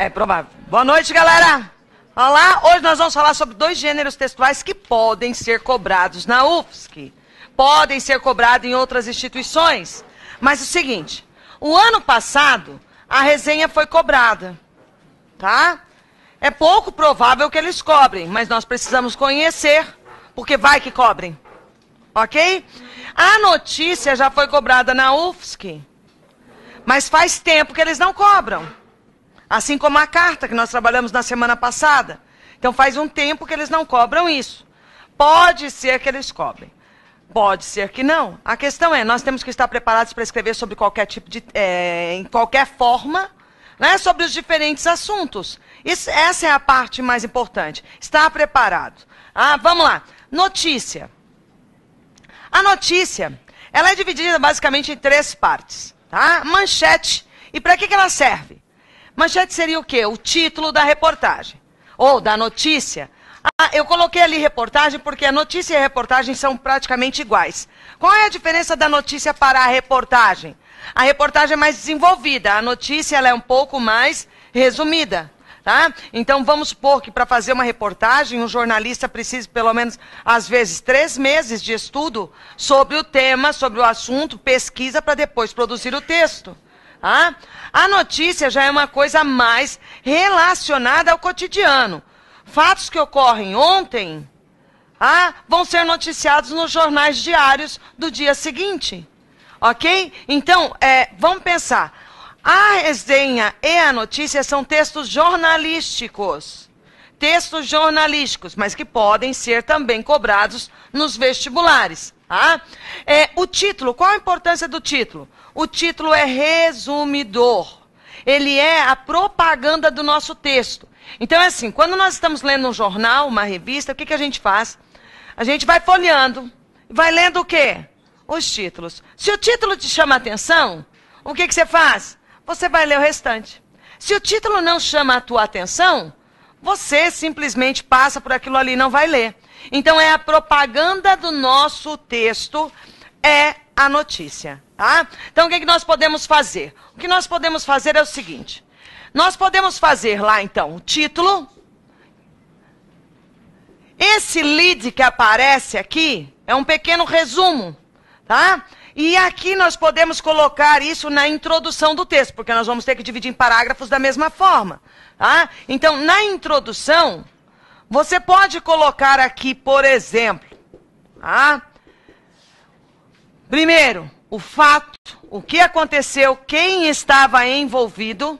É provável. Boa noite, galera. Olá, hoje nós vamos falar sobre 2 gêneros textuais que podem ser cobrados na UFSC. Podem ser cobrados em outras instituições. Mas é o seguinte, o ano passado, a resenha foi cobrada, tá? É pouco provável que eles cobrem, mas nós precisamos conhecer, porque vai que cobrem, ok? A notícia já foi cobrada na UFSC, mas faz tempo que eles não cobram. Assim como a carta que nós trabalhamos na semana passada. Então faz um tempo que eles não cobram isso. Pode ser que eles cobrem. Pode ser que não. A questão é, nós temos que estar preparados para escrever sobre qualquer tipo de... em qualquer forma, né, sobre os diferentes assuntos. Essa é a parte mais importante. Estar preparado. Vamos lá. Notícia. A notícia, ela é dividida basicamente em 3 partes. Tá? Manchete. E para que ela serve? Manchete seria o quê? O título da reportagem. Ou da notícia. Eu coloquei ali reportagem porque a notícia e a reportagem são praticamente iguais. Qual é a diferença da notícia para a reportagem? A reportagem é mais desenvolvida, a notícia ela é um pouco mais resumida. Tá? Então vamos supor que para fazer uma reportagem, um jornalista precisa pelo menos, às vezes, 3 meses de estudo sobre o tema, sobre o assunto, pesquisa para depois produzir o texto. Tá? A notícia já é uma coisa mais relacionada ao cotidiano. Fatos que ocorrem ontem vão ser noticiados nos jornais diários do dia seguinte. Ok? Então, vamos pensar. A resenha e a notícia são textos jornalísticos. Textos jornalísticos, mas que podem ser também cobrados nos vestibulares. Tá? O título, qual a importância do título? O título é resumidor. Ele é a propaganda do nosso texto. Então é assim, quando nós estamos lendo um jornal, uma revista, o que a gente faz? A gente vai folheando, vai lendo o quê? Os títulos. Se o título te chama a atenção, o que você faz? Você vai ler o restante. Se o título não chama a tua atenção, você simplesmente passa por aquilo ali e não vai ler. Então é a propaganda do nosso texto, é a notícia. Tá? Então o que nós podemos fazer? O que nós podemos fazer é o seguinte. Nós podemos fazer lá, então, o título. Esse lead que aparece aqui é um pequeno resumo, tá? E aqui nós podemos colocar isso na introdução do texto, porque nós vamos ter que dividir em parágrafos da mesma forma, tá? Então, na introdução, você pode colocar aqui, por exemplo, tá? Primeiro, o fato, o que aconteceu, quem estava envolvido,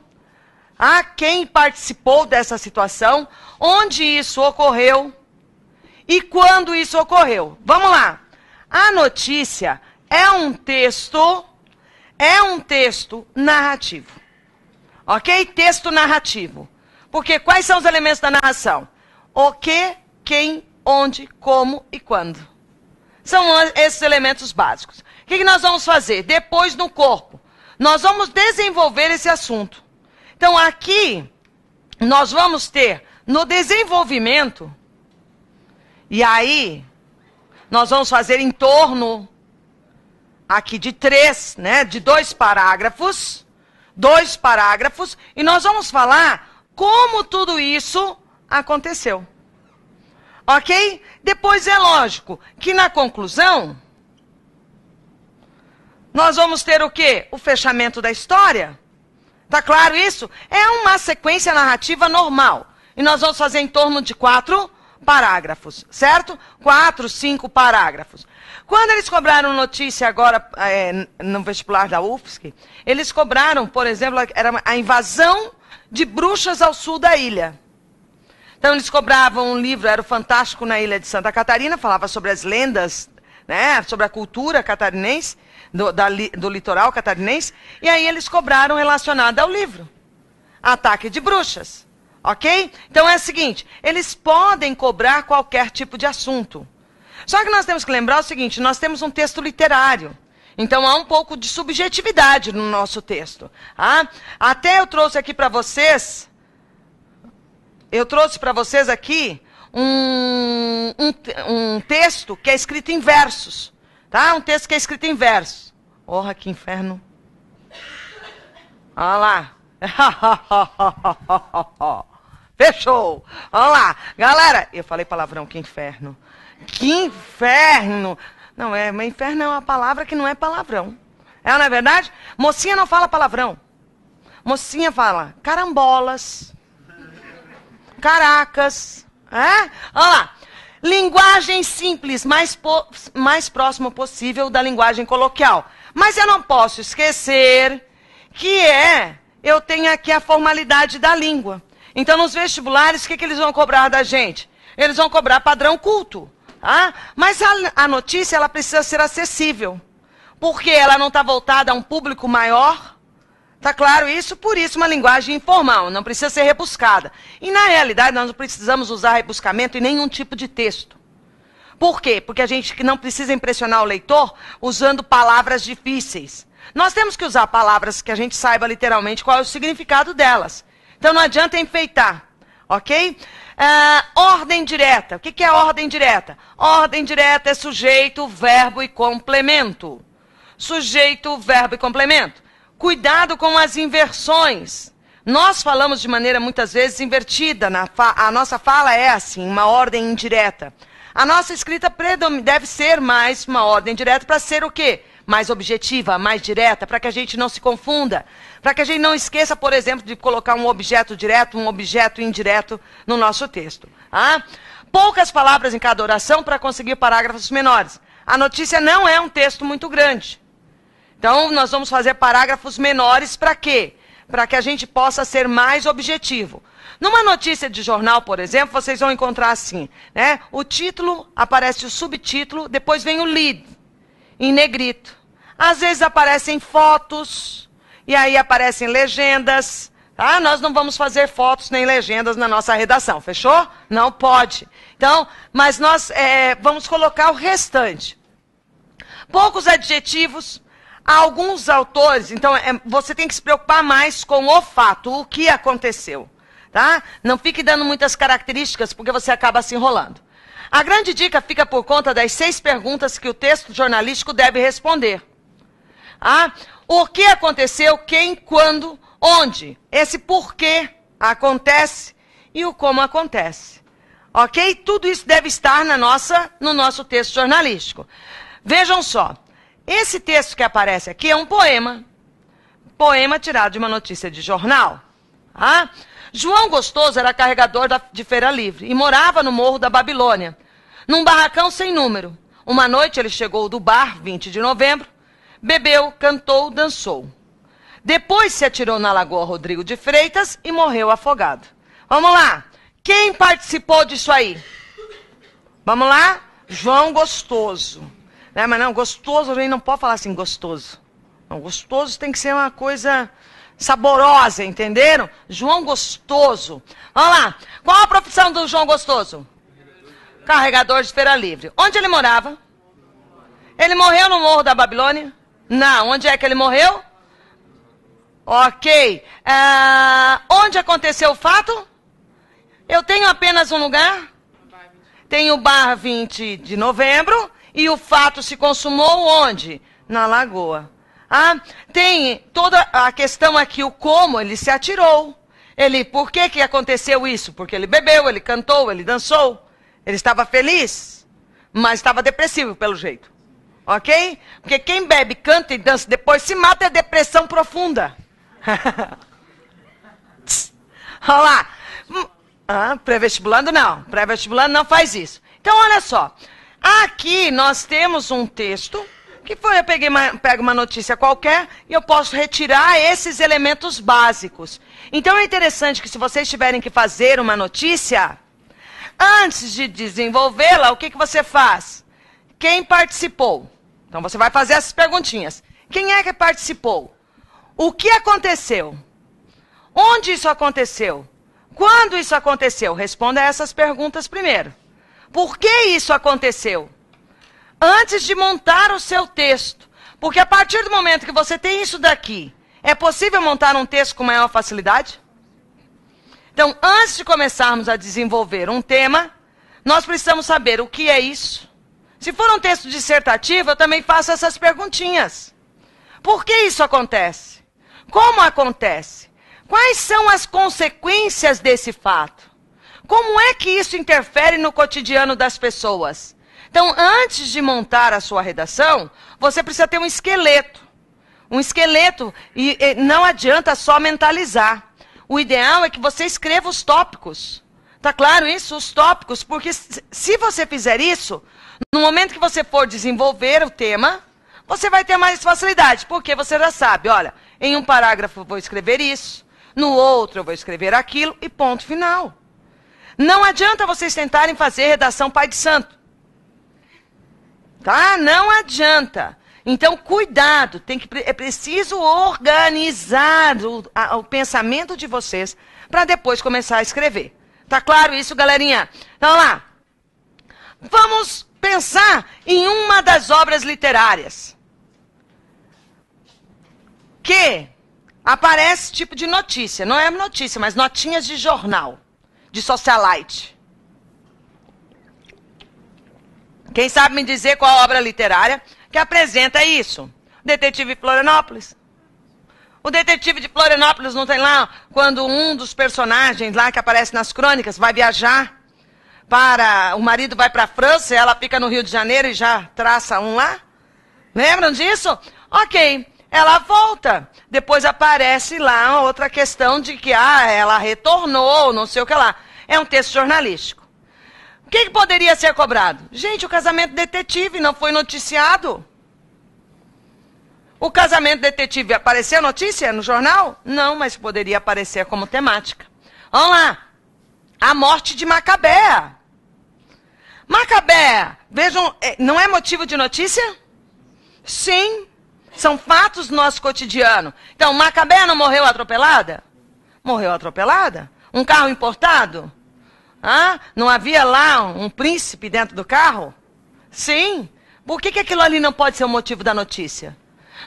quem participou dessa situação, onde isso ocorreu e quando isso ocorreu. Vamos lá. A notícia é um texto narrativo. Ok? Texto narrativo. Porque quais são os elementos da narração? O que, quem, onde, como e quando. São esses elementos básicos. O que nós vamos fazer? Depois, no corpo, nós vamos desenvolver esse assunto. Então, aqui, nós vamos ter no desenvolvimento, e aí, nós vamos fazer em torno, aqui de 3, né, de 2 parágrafos, e nós vamos falar como tudo isso aconteceu. Ok? Depois é lógico que na conclusão, nós vamos ter o quê? O fechamento da história. Tá claro isso? É uma sequência narrativa normal. E nós vamos fazer em torno de 4 parágrafos, certo? 4, 5 parágrafos. Quando eles cobraram notícia agora no vestibular da UFSC, eles cobraram, por exemplo, era a invasão de bruxas ao sul da ilha. Então eles cobravam um livro, era o Fantástico na Ilha de Santa Catarina, falava sobre as lendas, né, sobre a cultura catarinense, do litoral catarinense, e aí eles cobraram relacionado ao livro. Ataque de bruxas. Ok? Então é o seguinte, eles podem cobrar qualquer tipo de assunto. Só que nós temos que lembrar o seguinte, nós temos um texto literário. Então há um pouco de subjetividade no nosso texto. Até eu trouxe aqui para vocês, aqui um texto que é escrito em versos. Tá? Um texto que é escrito em versos. Orra, que inferno. Olha lá. Fechou. Vamos lá. Galera, eu falei palavrão, que inferno. Que inferno. Não é, mas inferno é uma palavra que não é palavrão. É, não é verdade? Mocinha não fala palavrão. Mocinha fala carambolas, caracas. É? Olha lá. Linguagem simples, mais próximo possível da linguagem coloquial. Mas eu não posso esquecer que eu tenho aqui a formalidade da língua. Então, nos vestibulares, o que eles vão cobrar da gente? Eles vão cobrar padrão culto. Tá? Mas a notícia, ela precisa ser acessível. Porque ela não está voltada a um público maior. Tá claro isso? Por isso, uma linguagem informal, não precisa ser rebuscada. E, na realidade, nós não precisamos usar rebuscamento em nenhum tipo de texto. Por quê? Porque a gente não precisa impressionar o leitor usando palavras difíceis. Nós temos que usar palavras que a gente saiba literalmente qual é o significado delas. Então, não adianta enfeitar, ok? Ordem direta. O que é ordem direta? Ordem direta é sujeito, verbo e complemento. Sujeito, verbo e complemento. Cuidado com as inversões. Nós falamos de maneira muitas vezes invertida. A nossa fala é assim, uma ordem indireta. A nossa escrita deve ser mais uma ordem direta para ser o quê? Mais objetiva, mais direta, para que a gente não se confunda. Para que a gente não esqueça, por exemplo, de colocar um objeto direto, um objeto indireto no nosso texto. Ah? Poucas palavras em cada oração para conseguir parágrafos menores. A notícia não é um texto muito grande. Então, nós vamos fazer parágrafos menores para quê? Para que a gente possa ser mais objetivo. Numa notícia de jornal, por exemplo, vocês vão encontrar assim, né? O título, aparece o subtítulo, depois vem o lead, em negrito. Às vezes aparecem fotos, e aí aparecem legendas. Tá? Nós não vamos fazer fotos nem legendas na nossa redação, fechou? Não pode. Então, mas nós vamos colocar o restante. Poucos adjetivos. Alguns autores, então você tem que se preocupar mais com o fato, o que aconteceu. Tá? Não fique dando muitas características, porque você acaba se enrolando. A grande dica fica por conta das 6 perguntas que o texto jornalístico deve responder. Ah, o que aconteceu, quem, quando, onde. Esse porquê acontece e o como acontece. Ok? Tudo isso deve estar no nosso texto jornalístico. Vejam só. Esse texto que aparece aqui é um poema. Poema tirado de uma notícia de jornal. Ah? João Gostoso era carregador de Feira Livre e morava no Morro da Babilônia, num barracão sem número. Uma noite ele chegou do bar, 20 de novembro, bebeu, cantou, dançou. Depois se atirou na Lagoa Rodrigo de Freitas e morreu afogado. Vamos lá. Quem participou disso aí? Vamos lá? João Gostoso. Mas não, gostoso, a gente não pode falar assim, gostoso. Não, gostoso tem que ser uma coisa saborosa, entenderam? João Gostoso. Vamos lá. Qual a profissão do João Gostoso? Carregador de Feira Livre. Onde ele morava? Ele morreu no Morro da Babilônia? Não. Onde é que ele morreu? Ok. Onde aconteceu o fato? Eu tenho apenas um lugar? Tem o bar 20 de novembro. E o fato se consumou onde? Na lagoa. Ah, tem toda a questão aqui, o como ele se atirou. Por que aconteceu isso? Porque ele bebeu, ele cantou, ele dançou. Ele estava feliz, mas estava depressivo pelo jeito. Ok? Porque quem bebe, canta e dança depois se mata é depressão profunda. Olha lá. Pré-vestibulando não. Pré-vestibulando não faz isso. Então, olha só. Aqui nós temos um texto, que eu pego uma notícia qualquer e eu posso retirar esses elementos básicos. Então é interessante que se vocês tiverem que fazer uma notícia, antes de desenvolvê-la, o que você faz? Quem participou? Então você vai fazer essas perguntinhas. Quem é que participou? O que aconteceu? Onde isso aconteceu? Quando isso aconteceu? Responda essas perguntas primeiro. Por que isso aconteceu? Antes de montar o seu texto. Porque a partir do momento que você tem isso daqui, é possível montar um texto com maior facilidade? Então, antes de começarmos a desenvolver um tema, nós precisamos saber o que é isso. Se for um texto dissertativo, eu também faço essas perguntinhas. Por que isso acontece? Como acontece? Quais são as consequências desse fato? Como é que isso interfere no cotidiano das pessoas? Então, antes de montar a sua redação, você precisa ter um esqueleto. Um esqueleto, e não adianta só mentalizar. O ideal é que você escreva os tópicos. Tá claro isso? Os tópicos, porque se você fizer isso, no momento que você for desenvolver o tema, você vai ter mais facilidade, porque você já sabe, olha, em um parágrafo eu vou escrever isso, no outro eu vou escrever aquilo, e ponto final. Não adianta vocês tentarem fazer redação pai de santo. Tá? Não adianta. Então, cuidado, é preciso organizar o pensamento de vocês para depois começar a escrever. Tá claro isso, galerinha? Então, lá. Vamos pensar em uma das obras literárias que aparece tipo de notícia. Não é notícia, mas notinhas de jornal, de socialite. Quem sabe me dizer qual obra literária que apresenta isso? Detetive de Florianópolis. O Detetive de Florianópolis não tem lá, quando um dos personagens lá que aparece nas crônicas vai viajar para... O marido vai para a França e ela fica no Rio de Janeiro e já traça um lá? Lembram disso? Ok, ela volta. Depois aparece lá outra questão de que ela retornou, não sei o que lá. É um texto jornalístico. O que poderia ser cobrado? Gente, o casamento detetive não foi noticiado. O casamento detetive apareceu notícia no jornal? Não, mas poderia aparecer como temática. Vamos lá. A morte de Macabea. Macabea, vejam, não é motivo de notícia? Sim. São fatos do nosso cotidiano. Então, Macabea não morreu atropelada? Morreu atropelada? Um carro importado? Não havia lá um príncipe dentro do carro? Sim. Por que aquilo ali não pode ser o motivo da notícia?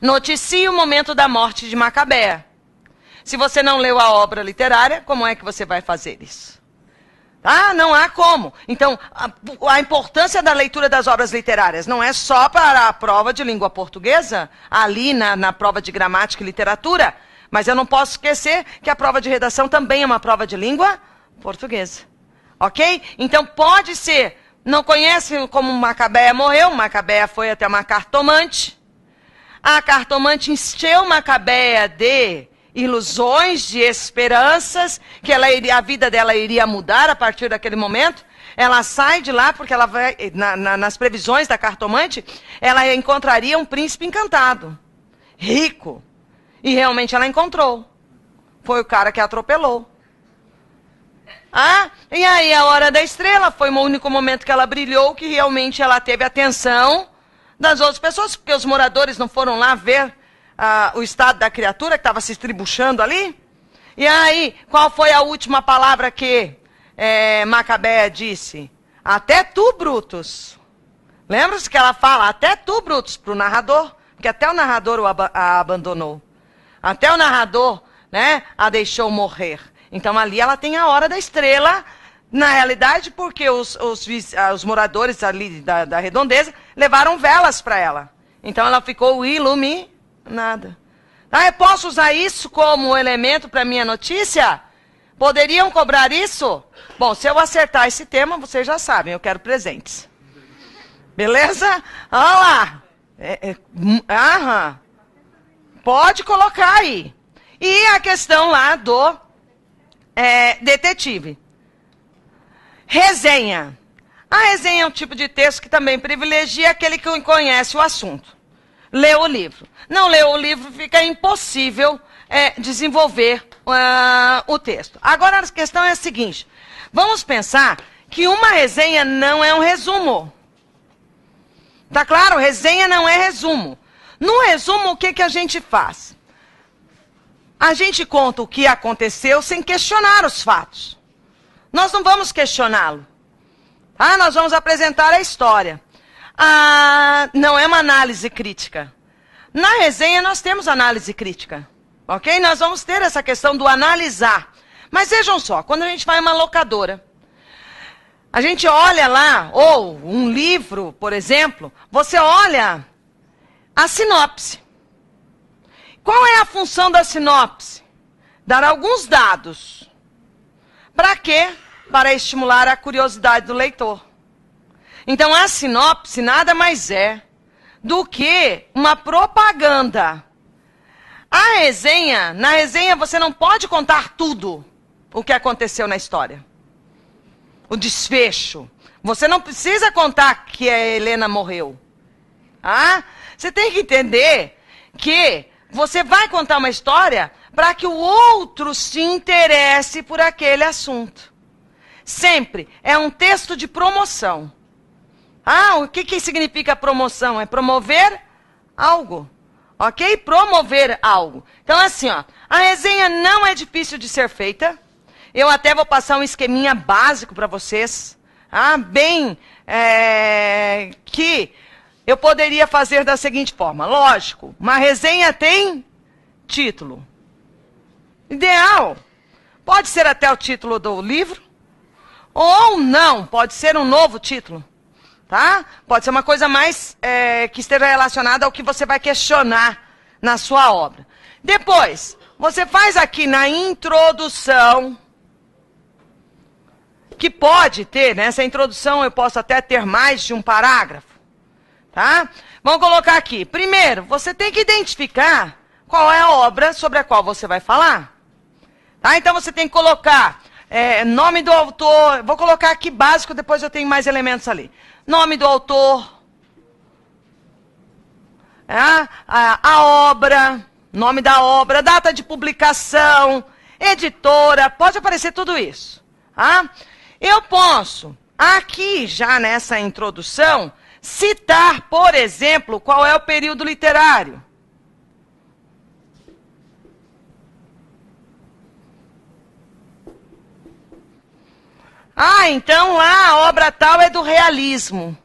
Noticie o momento da morte de Macabea. Se você não leu a obra literária, como é que você vai fazer isso? Não há como. Então, a importância da leitura das obras literárias não é só para a prova de língua portuguesa, ali na prova de gramática e literatura, mas eu não posso esquecer que a prova de redação também é uma prova de língua portuguesa. Ok? Então, pode ser, não conhece como Macabea morreu, Macabea foi até uma cartomante. A cartomante encheu Macabea de ilusões, de esperanças, que a vida dela iria mudar a partir daquele momento. Ela sai de lá porque ela vai, nas previsões da cartomante, ela encontraria um príncipe encantado, rico. E realmente ela encontrou. Foi o cara que a atropelou. E aí a hora da estrela foi o único momento que ela brilhou, que realmente ela teve atenção das outras pessoas, porque os moradores não foram lá ver o estado da criatura que estava se estribuchando ali. E aí, qual foi a última palavra que Macabea disse? Até tu, Brutus. Lembra-se que ela fala, até tu, Brutus, para o narrador, porque até o narrador a abandonou. Até o narrador, né, a deixou morrer. Então ali ela tem a hora da estrela, na realidade, porque os moradores ali da redondeza levaram velas para ela. Então ela ficou iluminada. Eu posso usar isso como elemento para minha notícia? Poderiam cobrar isso? Bom, se eu acertar esse tema, vocês já sabem, eu quero presentes. Beleza? Olha lá. Pode colocar aí. E a questão lá do detetive. Resenha. A resenha é um tipo de texto que também privilegia aquele que conhece o assunto. Leu o livro. Não leu o livro, fica impossível desenvolver o texto. Agora a questão é a seguinte. Vamos pensar que uma resenha não é um resumo. Tá claro? Resenha não é resumo. No resumo, o que a gente faz? A gente conta o que aconteceu sem questionar os fatos. Nós não vamos questioná-lo. Nós vamos apresentar a história. Não é uma análise crítica. Na resenha nós temos análise crítica. Ok? Nós vamos ter essa questão do analisar. Mas vejam só, quando a gente vai em uma locadora, a gente olha lá, ou um livro, por exemplo, você olha a sinopse. Qual é a função da sinopse? dar alguns dados. Para quê? Para estimular a curiosidade do leitor. Então, a sinopse nada mais é do que uma propaganda. A resenha, na resenha você não pode contar tudo o que aconteceu na história. O desfecho. Você não precisa contar que a Helena morreu. Ah? Você tem que entender que você vai contar uma história para que o outro se interesse por aquele assunto. Sempre é um texto de promoção. Ah, o que significa promoção? É promover algo. Ok? Promover algo. Então, assim, ó, a resenha não é difícil de ser feita. Eu até vou passar um esqueminha básico para vocês. Bem, que eu poderia fazer da seguinte forma. Lógico, uma resenha tem título. Ideal. Pode ser até o título do livro. Ou não, pode ser um novo título. Tá? Pode ser uma coisa mais que esteja relacionada ao que você vai questionar na sua obra. Depois, você faz aqui na introdução, que pode ter, nessa introdução eu posso até ter mais de um parágrafo. Tá? Vamos colocar aqui. Primeiro, você tem que identificar qual é a obra sobre a qual você vai falar. Tá? Então você tem que colocar nome do autor. Vou colocar aqui básico, depois eu tenho mais elementos ali. Nome do autor, a obra, nome da obra, data de publicação, editora, pode aparecer tudo isso. Eu posso, aqui já nessa introdução, citar, por exemplo, qual é o período literário. Então lá a obra tal é do realismo.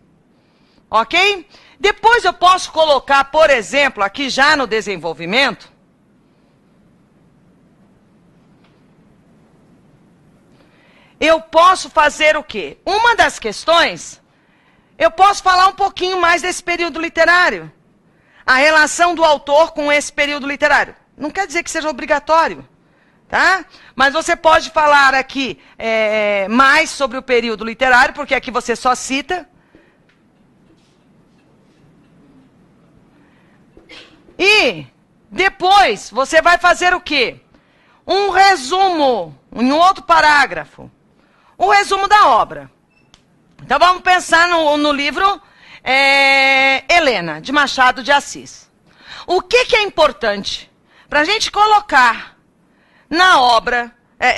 Ok? Depois eu posso colocar, por exemplo, aqui já no desenvolvimento, eu posso fazer o quê? Uma das questões, eu posso falar um pouquinho mais desse período literário. A relação do autor com esse período literário. Não quer dizer que seja obrigatório. Tá? Mas você pode falar aqui mais sobre o período literário, porque aqui você só cita. E depois você vai fazer o quê? Um resumo, em outro parágrafo. O resumo da obra. Então vamos pensar no livro Helena, de Machado de Assis. O que é importante para a gente colocar na obra,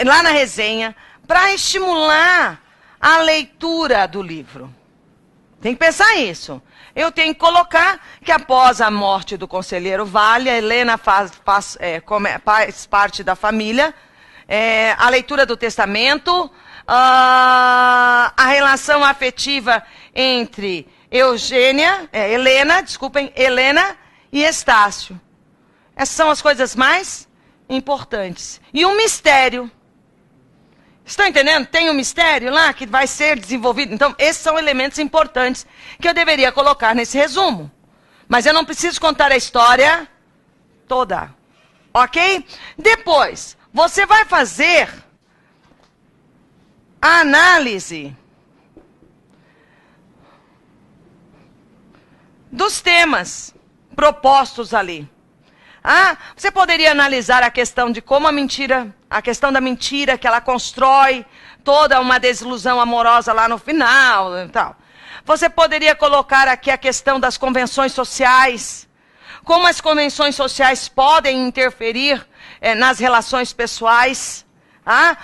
lá na resenha, para estimular a leitura do livro? Tem que pensar isso. Eu tenho que colocar que após a morte do conselheiro Vale, a Helena faz parte da família, a leitura do testamento, a relação afetiva entre Helena e Estácio. Essas são as coisas mais importantes. E um mistério. Estão entendendo? Tem um mistério lá que vai ser desenvolvido. Então, esses são elementos importantes que eu deveria colocar nesse resumo. Mas eu não preciso contar a história toda. Ok? Depois, você vai fazer a análise dos temas propostos ali. Você poderia analisar a questão de como a questão da mentira, que ela constrói toda uma desilusão amorosa lá no final e tal. Você poderia colocar aqui a questão das convenções sociais, como as convenções sociais podem interferir nas relações pessoais.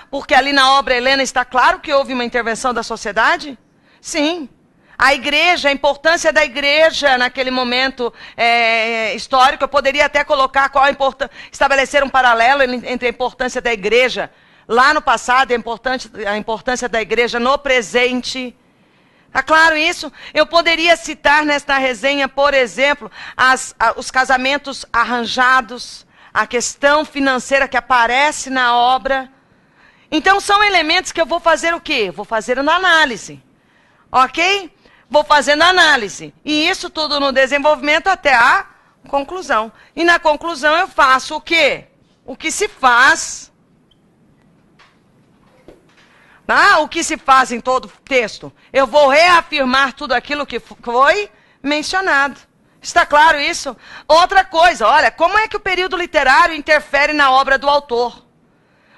Porque ali na obra Helena está claro que houve uma intervenção da sociedade? Sim. A igreja, a importância da igreja naquele momento histórico, eu poderia até colocar estabelecer um paralelo entre a importância da igreja lá no passado e a importância da igreja no presente. Está claro isso? Eu poderia citar nesta resenha, por exemplo, os casamentos arranjados, a questão financeira que aparece na obra. Então são elementos que eu vou fazer o quê? Vou fazer uma análise. Ok? Vou fazendo análise. E isso tudo no desenvolvimento até a conclusão. E na conclusão eu faço o quê? o que se faz, tá? O que se faz em todo texto? Eu vou reafirmar tudo aquilo que foi mencionado. Está claro isso? Outra coisa, olha, como é que o período literário interfere na obra do autor?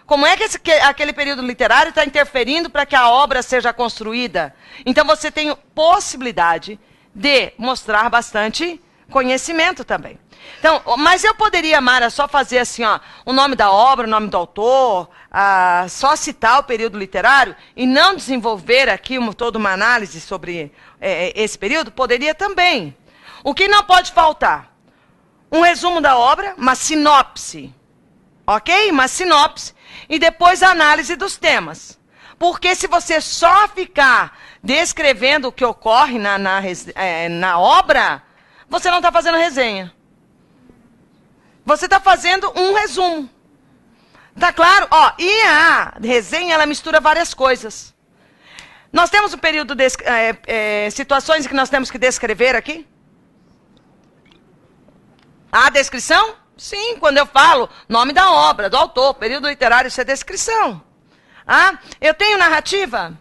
Como é que aquele período literário está interferindo para que a obra seja construída? Então você tem possibilidade de mostrar bastante conhecimento também. Então, mas eu poderia, Mara, só fazer assim, ó, o nome da obra, o nome do autor, só citar o período literário e não desenvolver aqui toda uma análise sobre esse período? Poderia também. O que não pode faltar? Um resumo da obra, uma sinopse. Ok? Uma sinopse. E depois a análise dos temas. Porque se você só ficar descrevendo o que ocorre na obra, você não está fazendo resenha. Você está fazendo um resumo. Tá claro? Ó, e a resenha, ela mistura várias coisas. Nós temos um período de situações que nós temos que descrever aqui? A descrição? Sim, quando eu falo nome da obra, do autor, período literário, isso é descrição. Eu tenho narrativa?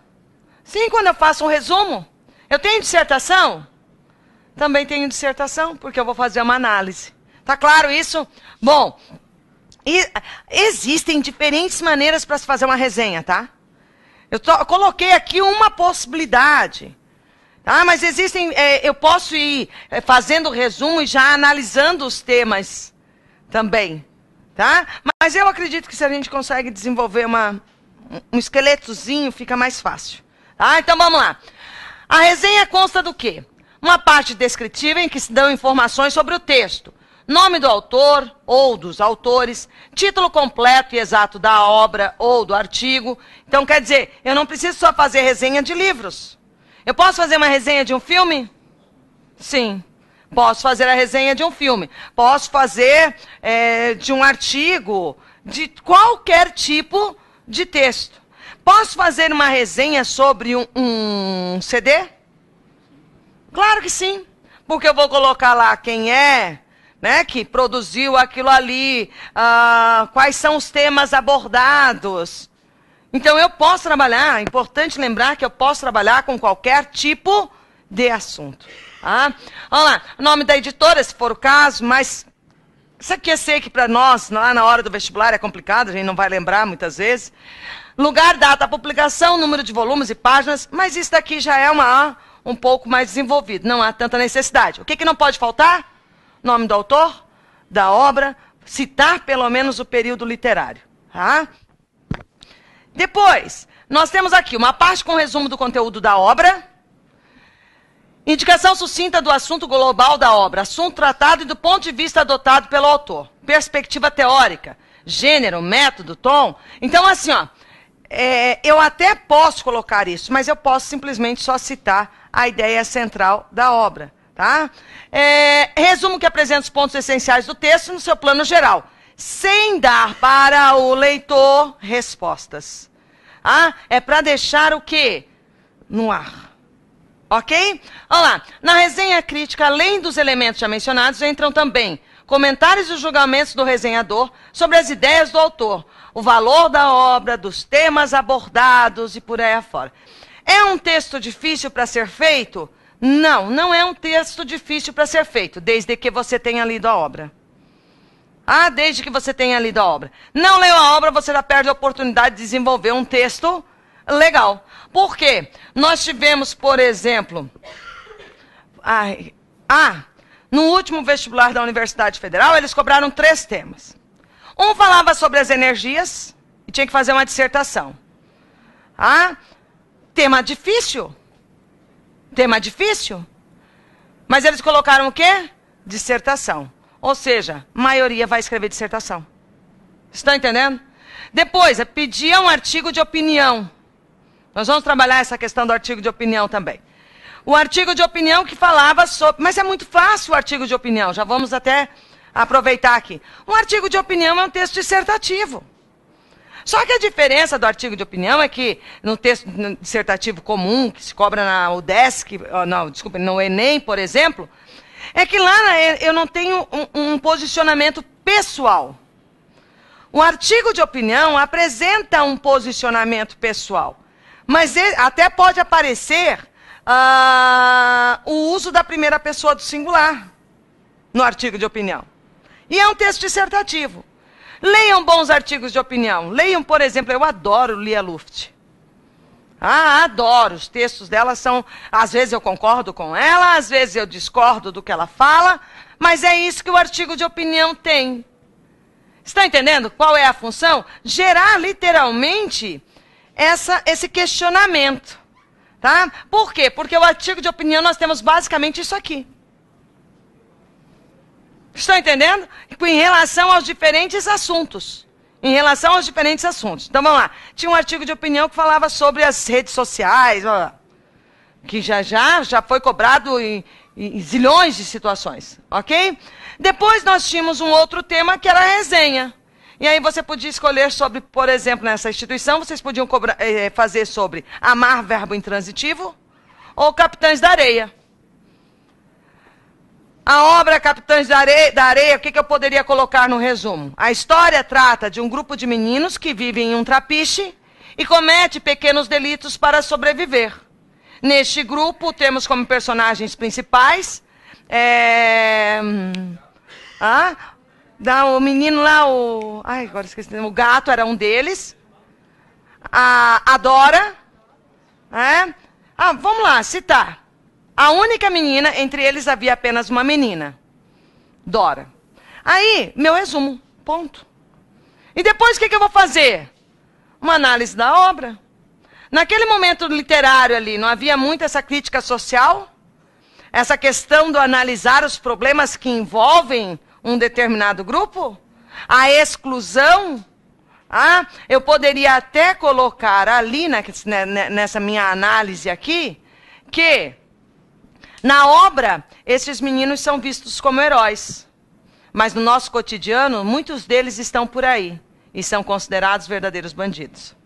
Sim, quando eu faço um resumo. Eu tenho dissertação? Também tenho dissertação, porque eu vou fazer uma análise. Tá claro isso? Bom, existem diferentes maneiras para se fazer uma resenha, tá? Eu coloquei aqui uma possibilidade. Tá? Mas existem, eu posso ir fazendo resumo e já analisando os temas também. Tá? Mas eu acredito que se a gente consegue desenvolver um esqueletozinho, fica mais fácil. Tá? Então vamos lá. A resenha consta do quê? Uma parte descritiva em que se dão informações sobre o texto. Nome do autor ou dos autores, título completo e exato da obra ou do artigo. Então, quer dizer, eu não preciso só fazer resenha de livros. Eu posso fazer uma resenha de um filme? Sim. Posso fazer a resenha de um filme. Posso fazer de um artigo, de qualquer tipo de texto. Posso fazer uma resenha sobre um CD? Claro que sim. Porque eu vou colocar lá quem é, né, que produziu aquilo ali, quais são os temas abordados. Então eu posso trabalhar, é importante lembrar que eu posso trabalhar com qualquer tipo de assunto. Tá? Vamos lá, nome da editora, se for o caso, mas isso aqui eu sei que para nós, lá na hora do vestibular, é complicado, a gente não vai lembrar muitas vezes. Lugar, data, publicação, número de volumes e páginas, mas isso daqui já é um pouco mais desenvolvido, não há tanta necessidade. O que não pode faltar? Nome do autor, da obra, citar pelo menos o período literário. Tá? Depois, nós temos aqui uma parte com resumo do conteúdo da obra, indicação sucinta do assunto global da obra, assunto tratado e do ponto de vista adotado pelo autor, perspectiva teórica, gênero, método, tom. Então, assim, ó, eu até posso colocar isso, mas eu posso simplesmente só citar a ideia central da obra. Tá? Resumo que apresenta os pontos essenciais do texto no seu plano geral, sem dar para o leitor respostas. É para deixar o quê? No ar. Ok? Olha lá. Na resenha crítica, além dos elementos já mencionados, entram também comentários e julgamentos do resenhador sobre as ideias do autor, o valor da obra, dos temas abordados e por aí afora. É um texto difícil para ser feito? Não, não é um texto difícil para ser feito, desde que você tenha lido a obra. Desde que você tenha lido a obra. Não leu a obra, você já perde a oportunidade de desenvolver um texto legal. Por quê? Nós tivemos, por exemplo, no último vestibular da Universidade Federal, eles cobraram 3 temas. Um falava sobre as energias e tinha que fazer uma dissertação. Tema difícil. Tema difícil. Mas eles colocaram o quê? Dissertação. Ou seja, a maioria vai escrever dissertação. Estão entendendo? Depois, pedia um artigo de opinião. Nós vamos trabalhar essa questão do artigo de opinião também. O artigo de opinião que falava sobre... Mas é muito fácil o artigo de opinião. Já vamos até aproveitar aqui. Um artigo de opinião é um texto dissertativo. Só que a diferença do artigo de opinião é que no texto dissertativo comum, que se cobra na UDESC, no Enem, por exemplo, é que lá eu não tenho um posicionamento pessoal. O artigo de opinião apresenta um posicionamento pessoal, mas até pode aparecer o uso da primeira pessoa do singular no artigo de opinião. E é um texto dissertativo. Leiam bons artigos de opinião. Leiam, por exemplo, eu adoro Lia Luft. Adoro. Os textos dela são... Às vezes eu concordo com ela, às vezes eu discordo do que ela fala, mas é isso que o artigo de opinião tem. Está entendendo qual é a função? Gerar, literalmente, esse questionamento. Tá? Por quê? Porque o artigo de opinião nós temos basicamente isso aqui. Estão entendendo? Em relação aos diferentes assuntos. Em relação aos diferentes assuntos. Então, vamos lá. Tinha um artigo de opinião que falava sobre as redes sociais, que já foi cobrado em zilhões de situações, ok? Depois nós tínhamos um outro tema que era a resenha. E aí você podia escolher sobre, por exemplo, nessa instituição, vocês podiam fazer sobre amar, verbo intransitivo, ou Capitães da Areia. A obra Capitães da Areia, o que eu poderia colocar no resumo? A história trata de um grupo de meninos que vivem em um trapiche e comete pequenos delitos para sobreviver. Neste grupo, temos como personagens principais... o menino lá, agora esqueci, o gato era um deles. A Dora. Vamos lá, citar. A única menina, entre eles havia apenas uma menina. Dora. Aí, meu resumo, ponto. E depois o que eu vou fazer? Uma análise da obra. Naquele momento literário ali, não havia muito essa crítica social? Essa questão do analisar os problemas que envolvem um determinado grupo? A exclusão? Eu poderia até colocar ali, nessa minha análise aqui, que na obra, esses meninos são vistos como heróis. Mas no nosso cotidiano, muitos deles estão por aí e são considerados verdadeiros bandidos.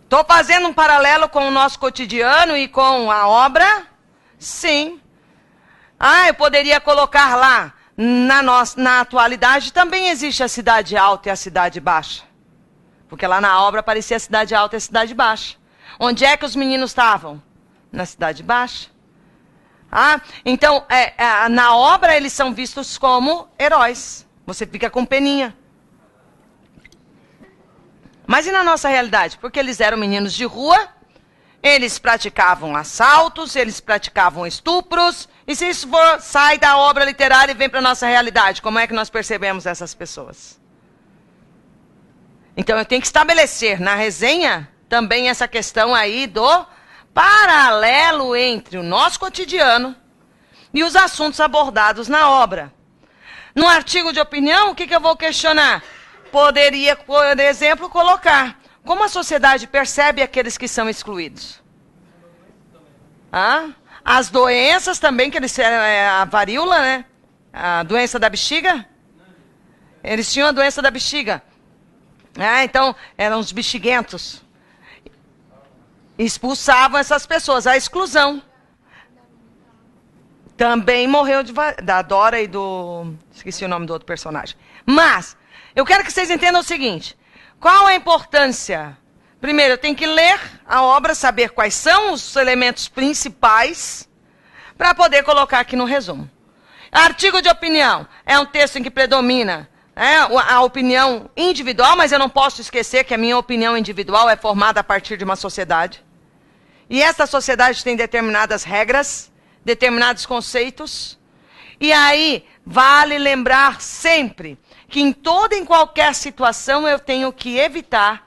Estou fazendo um paralelo com o nosso cotidiano e com a obra? Sim. Eu poderia colocar lá, na atualidade, também existe a cidade alta e a cidade baixa. Porque lá na obra aparecia a cidade alta e a cidade baixa. Onde é que os meninos estavam? Na cidade baixa. Então, na obra eles são vistos como heróis. Você fica com peninha. Mas e na nossa realidade? Porque eles eram meninos de rua, eles praticavam assaltos, eles praticavam estupros. E se isso sai da obra literária e vem para a nossa realidade, como é que nós percebemos essas pessoas? Então eu tenho que estabelecer na resenha também essa questão aí do paralelo entre o nosso cotidiano e os assuntos abordados na obra. No artigo de opinião, o que eu vou questionar? Poderia, por exemplo, colocar como a sociedade percebe aqueles que são excluídos. As doenças também, que eles a varíola, né? A doença da bexiga. Eles tinham a doença da bexiga. Então, eram os bexiguentos. Expulsavam essas pessoas. A exclusão. Também morreu da Dora e do... Esqueci o nome do outro personagem. Mas, eu quero que vocês entendam o seguinte. Qual a importância? Primeiro, eu tenho que ler a obra, saber quais são os elementos principais, para poder colocar aqui no resumo. Artigo de opinião. É um texto em que predomina a opinião individual, mas eu não posso esquecer que a minha opinião individual é formada a partir de uma sociedade. E essa sociedade tem determinadas regras, determinados conceitos. E aí, vale lembrar sempre que em toda e em qualquer situação eu tenho que evitar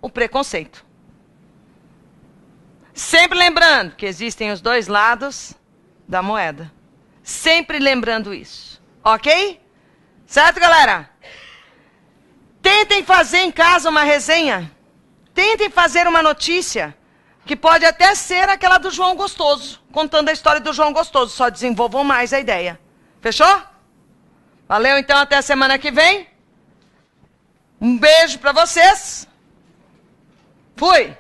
o preconceito. Sempre lembrando que existem os dois lados da moeda. Sempre lembrando isso. Ok? Certo, galera? Tentem fazer em casa uma resenha. Tentem fazer uma notícia, que pode até ser aquela do João Gostoso, contando a história do João Gostoso. Só desenvolvam mais a ideia. Fechou? Valeu, então, até a semana que vem. Um beijo pra vocês. Fui!